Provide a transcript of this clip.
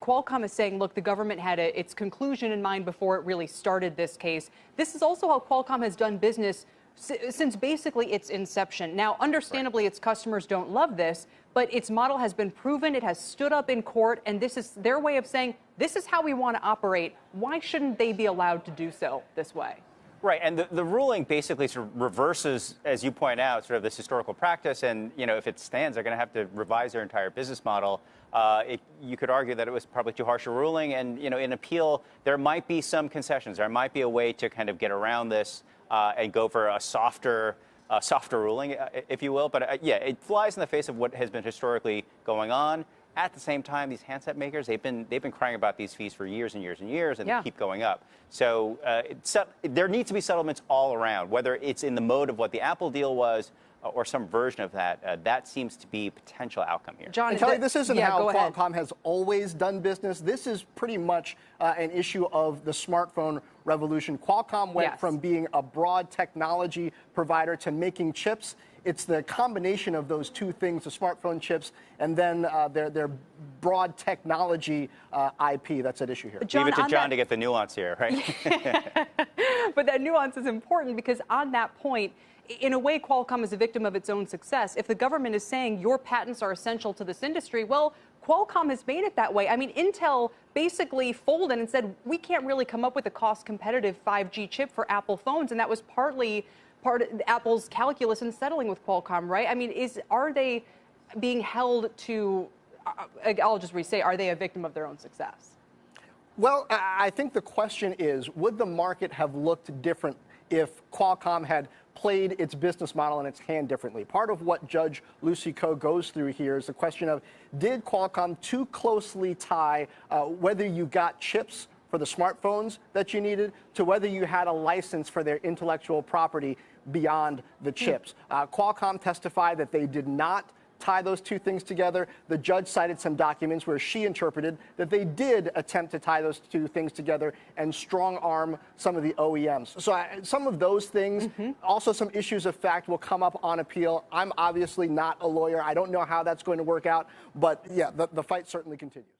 Qualcomm is saying, look, the government had its conclusion in mind before it really started this case. This is also how Qualcomm has done business since basically its inception. Now, understandably, its customers don't love this, but its model has been proven. It has stood up in court, and this is their way of saying, this is how we want to operate. Why shouldn't they be allowed to do so this way? Right, and the ruling basically sort of reverses, as you point out, sort of this historical practice, and if it stands, they're going to have to revise their entire business model. You could argue that it was probably too harsh a ruling, and in appeal, there might be some concessions. There might be a way to kind of get around this and go for a softer ruling, if you will. But yeah, it flies in the face of what has been historically going on. At the same time, these handset makers, they've been crying about these fees for years and years and years, and they keep going up. So there need to be settlements all around, whether it's in the mode of what the Apple deal was or some version of that. That seems to be a potential outcome here. John, and Kelly, this isn't how Qualcomm has always done business. This is pretty much an issue of the smartphone revolution. Qualcomm went from being a broad technology provider to making chips. It's the combination of those two things, the smartphone chips, and then their broad technology IP that's at issue here. Leave it to John to get the nuance here, right? But that nuance is important because on that point, in a way, Qualcomm is a victim of its own success. If the government is saying your patents are essential to this industry, well, Qualcomm has made it that way. I mean, Intel basically folded and said, we can't really come up with a cost-competitive 5G chip for Apple phones, and that was partly part of Apple's calculus in settling with Qualcomm, right? I mean, are they being held to, I'll just re-say, are they a victim of their own success? Well, I think the question is, would the market have looked different if Qualcomm had played its business model in its hand differently? Part of what Judge Lucy Koh goes through here is the question of, did Qualcomm too closely tie whether you got chips for the smartphones that you needed to whether you had a license for their intellectual property beyond the chips? Qualcomm testified that they did not tie those two things together. The judge cited some documents where she interpreted that they did attempt to tie those two things together and strong-arm some of the OEMs. So some of those things, also some issues of fact, will come up on appeal. I'm obviously not a lawyer. I don't know how that's going to work out. But, yeah, the fight certainly continues.